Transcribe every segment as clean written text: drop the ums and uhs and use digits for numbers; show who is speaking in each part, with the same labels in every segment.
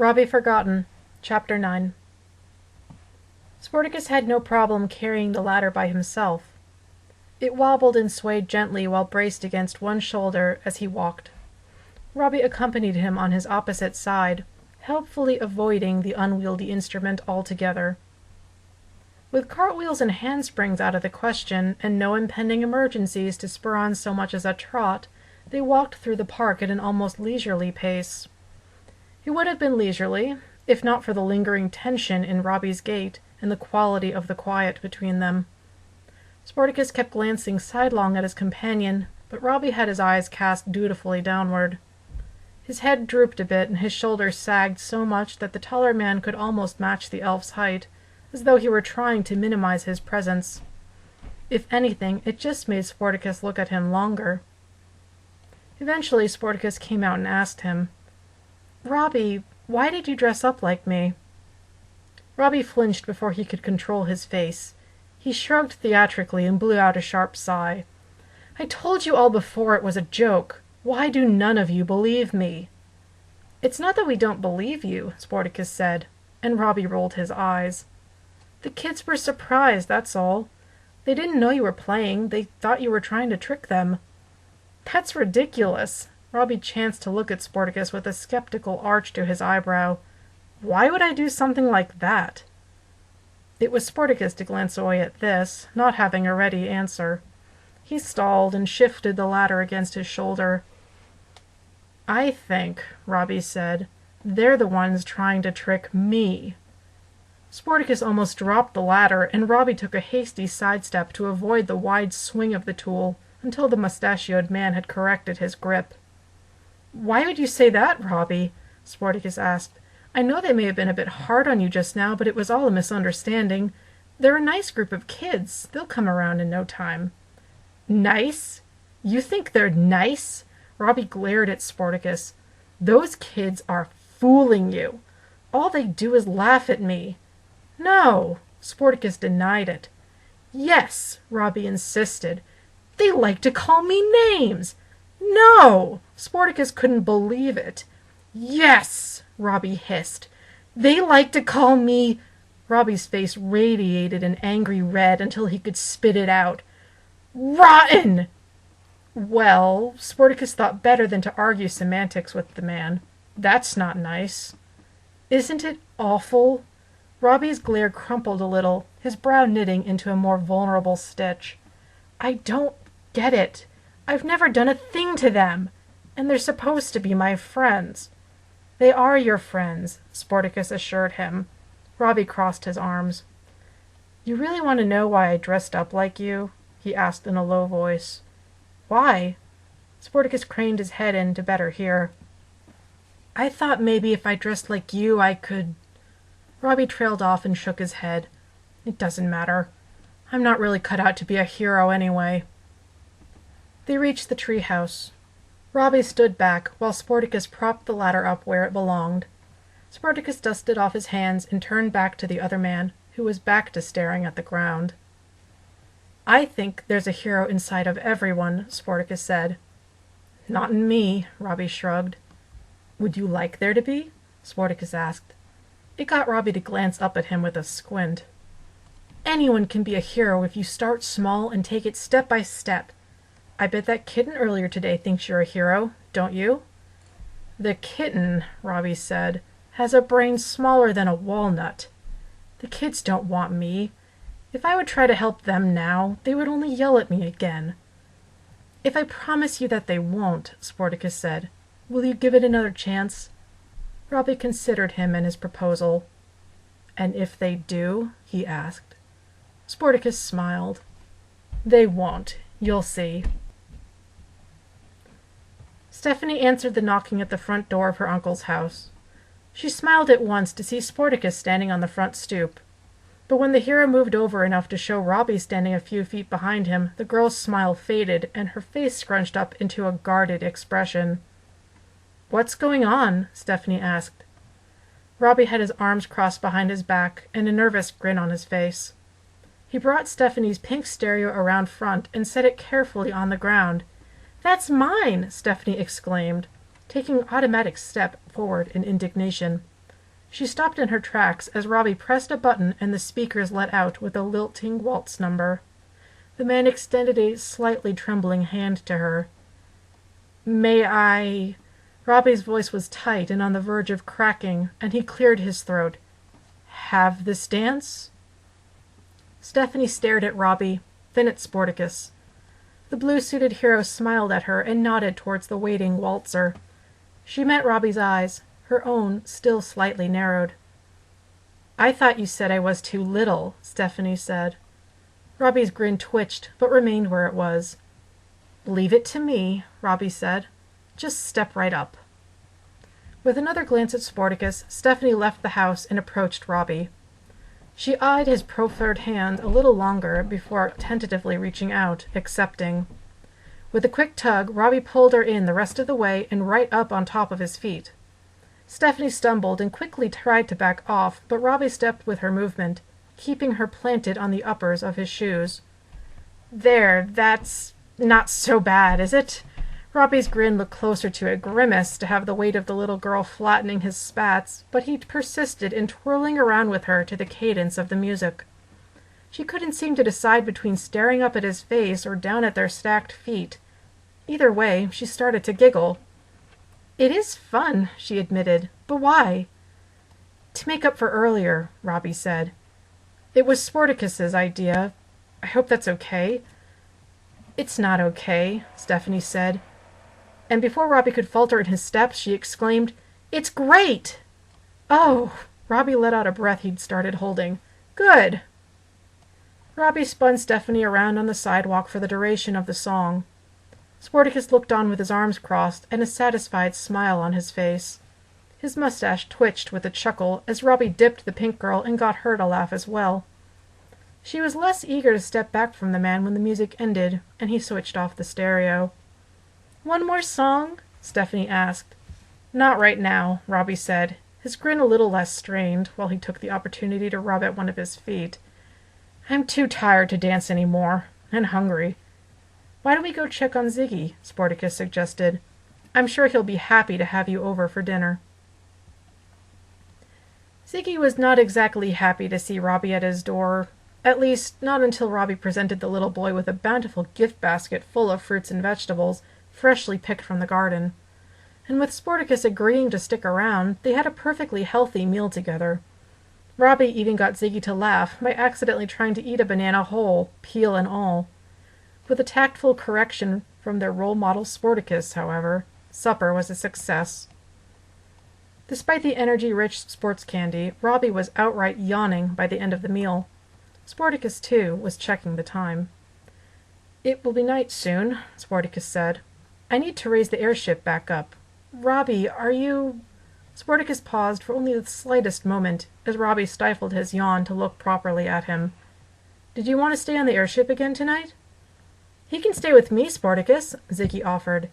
Speaker 1: Robbie Forgotten, Chapter 9. Sportacus had no problem carrying the ladder by himself. It wobbled and swayed gently while braced against one shoulder as he walked. Robbie accompanied him on his opposite side, helpfully avoiding the unwieldy instrument altogether. With cartwheels and handsprings out of the question, and no impending emergencies to spur on so much as a trot, they walked through the park at an almost leisurely pace. It would have been leisurely, if not for the lingering tension in Robbie's gait and the quality of the quiet between them. Sportacus kept glancing sidelong at his companion, but Robbie had his eyes cast dutifully downward. His head drooped a bit, and his shoulders sagged so much that the taller man could almost match the elf's height, as though he were trying to minimize his presence. If anything, it just made Sportacus look at him longer. Eventually Sportacus came out and asked him, "Robbie, why did you dress up like me?" Robbie flinched before he could control his face. He shrugged theatrically and blew out a sharp sigh. "I told you all before it was a joke. Why do none of you believe me?" "It's not that we don't believe you," Sportacus said, and Robbie rolled his eyes. "The kids were surprised, that's all. They didn't know you were playing. They thought you were trying to trick them." "That's ridiculous." Robbie chanced to look at Sportacus with a skeptical arch to his eyebrow. "Why would I do something like that?" It was Sportacus to glance away at this, not having a ready answer. He stalled and shifted the ladder against his shoulder. "I think," Robbie said, "they're the ones trying to trick me." Sportacus almost dropped the ladder, and Robbie took a hasty sidestep to avoid the wide swing of the tool until the mustachioed man had corrected his grip. "Why would you say that, Robbie?" Sportacus asked. "I know they may have been a bit hard on you just now, but it was all a misunderstanding. They're a nice group of kids. They'll come around in no time." "Nice? You think they're nice?" Robbie glared at Sportacus. "Those kids are fooling you. All they do is laugh at me." "No!" Sportacus denied it. "Yes!" Robbie insisted. "They like to call me names." "No!" Sportacus couldn't believe it. "Yes!" Robbie hissed. "They like to call me—" Robbie's face radiated an angry red until he could spit it out. "Rotten!" Well, Sportacus thought better than to argue semantics with the man. "That's not nice." "Isn't it awful?" Robbie's glare crumpled a little, his brow knitting into a more vulnerable stitch. "I don't get it. I've never done a thing to them. And they're supposed to be my friends." "They are your friends," Sportacus assured him. Robbie crossed his arms. "You really want to know why I dressed up like you?" he asked in a low voice. "Why?" Sportacus craned his head in to better hear. "I thought maybe if I dressed like you I could—" Robbie trailed off and shook his head. "It doesn't matter. I'm not really cut out to be a hero anyway." They reached the tree house. Robbie stood back while Sportacus propped the ladder up where it belonged. Sportacus dusted off his hands and turned back to the other man, who was back to staring at the ground. "I think there's a hero inside of everyone," Sportacus said. "Not in me," Robbie shrugged. "Would you like there to be?" Sportacus asked. It got Robbie to glance up at him with a squint. "Anyone can be a hero if you start small and take it step by step. I bet that kitten earlier today thinks you're a hero, don't you?" "The kitten," Robbie said, "has a brain smaller than a walnut. The kids don't want me. If I would try to help them now, they would only yell at me again." "If I promise you that they won't," Sportacus said, "will you give it another chance?" Robbie considered him and his proposal. "And if they do?" he asked. Sportacus smiled. "They won't. You'll see." Stephanie answered the knocking at the front door of her uncle's house. She smiled at once to see Sportacus standing on the front stoop. But when the hero moved over enough to show Robbie standing a few feet behind him, the girl's smile faded and her face scrunched up into a guarded expression. "What's going on?" Stephanie asked. Robbie had his arms crossed behind his back and a nervous grin on his face. He brought Stephanie's pink stereo around front and set it carefully on the ground. "That's mine!" Stephanie exclaimed, taking an automatic step forward in indignation. She stopped in her tracks as Robbie pressed a button and the speakers let out with a lilting waltz number. The man extended a slightly trembling hand to her. "May I—" Robbie's voice was tight and on the verge of cracking, and he cleared his throat. "Have this dance?" Stephanie stared at Robbie, then at Sportacus. The blue-suited hero smiled at her and nodded towards the waiting waltzer. She met Robbie's eyes, her own still slightly narrowed. "I thought you said I was too little," Stephanie said. Robbie's grin twitched, but remained where it was. "Leave it to me," Robbie said. "Just step right up." With another glance at Sportacus, Stephanie left the house and approached Robbie. She eyed his proffered hand a little longer before tentatively reaching out, accepting. With a quick tug, Robbie pulled her in the rest of the way and right up on top of his feet. Stephanie stumbled and quickly tried to back off, but Robbie stepped with her movement, keeping her planted on the uppers of his shoes. "There, that's not so bad, is it?" Robbie's grin looked closer to a grimace to have the weight of the little girl flattening his spats, but he persisted in twirling around with her to the cadence of the music. She couldn't seem to decide between staring up at his face or down at their stacked feet. Either way, she started to giggle. "It is fun," she admitted, "but why?" "To make up for earlier," Robbie said. "It was Sportacus's idea. I hope that's okay." "It's not okay," Stephanie said. And before Robbie could falter in his steps, she exclaimed, "It's great!" "Oh!" Robbie let out a breath he'd started holding. "Good!" Robbie spun Stephanie around on the sidewalk for the duration of the song. Sportacus looked on with his arms crossed and a satisfied smile on his face. His mustache twitched with a chuckle as Robbie dipped the pink girl and got her to laugh as well. She was less eager to step back from the man when the music ended, and he switched off the stereo. "One more song?" Stephanie asked. "Not right now," Robbie said, his grin a little less strained, while he took the opportunity to rub at one of his feet. "I'm too tired to dance any more, and hungry." "Why don't we go check on Ziggy?" Sportacus suggested. "I'm sure he'll be happy to have you over for dinner." Ziggy was not exactly happy to see Robbie at his door, at least not until Robbie presented the little boy with a bountiful gift basket full of fruits and vegetables, freshly picked from the garden. And with Sportacus agreeing to stick around, they had a perfectly healthy meal together. Robbie even got Ziggy to laugh by accidentally trying to eat a banana whole, peel and all. With a tactful correction from their role model Sportacus, however, supper was a success. Despite the energy-rich sports candy, Robbie was outright yawning by the end of the meal. Sportacus, too, was checking the time. "It will be night soon," Sportacus said. "I need to raise the airship back up. Robbie, are you—" Sportacus paused for only the slightest moment as Robbie stifled his yawn to look properly at him. "Did you want to stay on the airship again tonight?" "He can stay with me, Sportacus," Ziggy offered.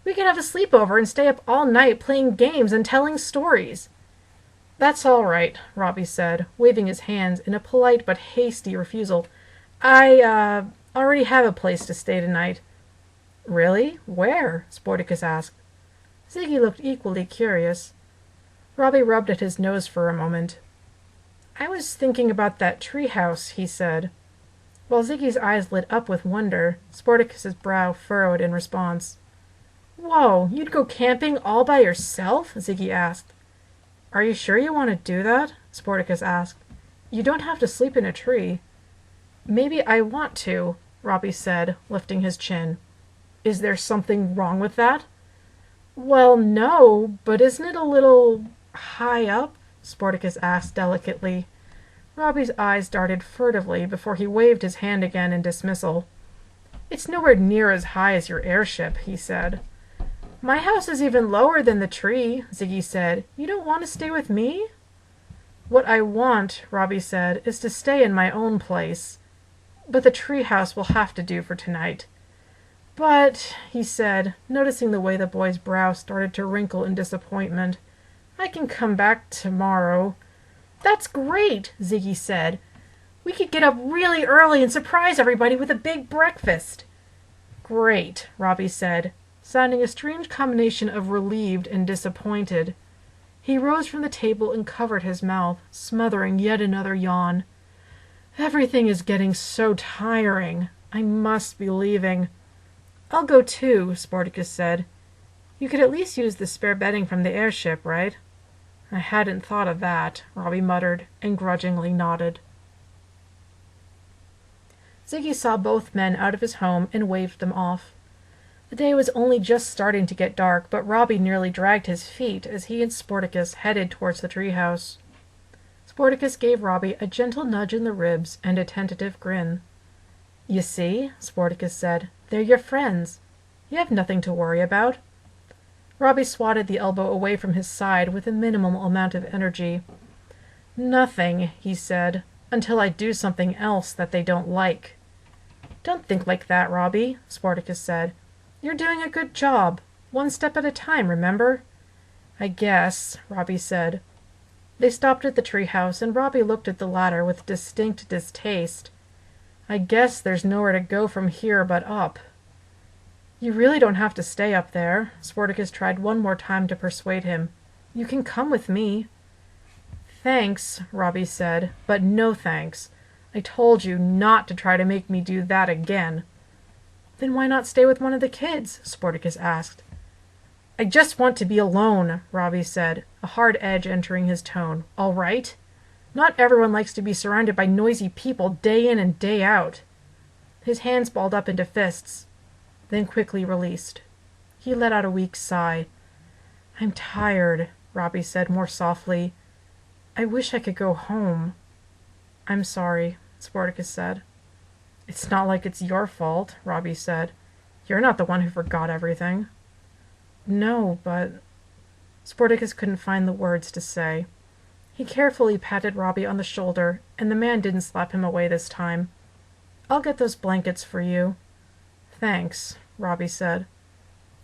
Speaker 1: "We can have a sleepover and stay up all night playing games and telling stories." "That's all right," Robbie said, waving his hands in a polite but hasty refusal. I already have a place to stay tonight." "Really? Where?" Sportacus asked. Ziggy looked equally curious. Robbie rubbed at his nose for a moment. "I was thinking about that treehouse," he said. While Ziggy's eyes lit up with wonder, Sportacus's brow furrowed in response. "Whoa, you'd go camping all by yourself?" Ziggy asked. "Are you sure you want to do that?" Sportacus asked. "You don't have to sleep in a tree." "Maybe I want to," Robbie said, lifting his chin. "Is there something wrong with that?" "Well, no, but isn't it a little high up?" Sportacus asked delicately. Robbie's eyes darted furtively before he waved his hand again in dismissal. "It's nowhere near as high as your airship," he said. "My house is even lower than the tree," Ziggy said. "You don't want to stay with me?" "What I want," Robbie said, "is to stay in my own place. But the treehouse will have to do for tonight." "But," he said, noticing the way the boy's brow started to wrinkle in disappointment, "I can come back tomorrow." "That's great," Ziggy said. "We could get up really early and surprise everybody with a big breakfast." "Great," Robbie said, sounding a strange combination of relieved and disappointed. He rose from the table and covered his mouth, smothering yet another yawn. Everything is getting so tiring. I must be leaving. I'll go too, Sportacus said. You could at least use the spare bedding from the airship, right? I hadn't thought of that, Robbie muttered, and grudgingly nodded. Ziggy saw both men out of his home and waved them off. The day was only just starting to get dark, but Robbie nearly dragged his feet as he and Sportacus headed towards the treehouse. Sportacus gave Robbie a gentle nudge in the ribs and a tentative grin. You see, Sportacus said, they're your friends. You have nothing to worry about. Robbie swatted the elbow away from his side with a minimal amount of energy. Nothing, he said, until I do something else that they don't like. Don't think like that, Robbie, Sportacus said. You're doing a good job. One step at a time, remember? I guess, Robbie said. They stopped at the treehouse, and Robbie looked at the ladder with distinct distaste. I guess there's nowhere to go from here but up. You really don't have to stay up there, Sportacus tried one more time to persuade him. You can come with me. Thanks, Robbie said, but no thanks. I told you not to try to make me do that again. Then why not stay with one of the kids? Sportacus asked. I just want to be alone, Robbie said, a hard edge entering his tone. All right? Not everyone likes to be surrounded by noisy people day in and day out. His hands balled up into fists, then quickly released. He let out a weak sigh. I'm tired, Robbie said more softly. I wish I could go home. I'm sorry, Sportacus said. It's not like it's your fault, Robbie said. You're not the one who forgot everything. No, but... Sportacus couldn't find the words to say. He carefully patted Robbie on the shoulder, and the man didn't slap him away this time. I'll get those blankets for you. Thanks, Robbie said.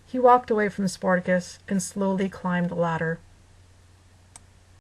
Speaker 1: He walked away from Sportacus and slowly climbed the ladder.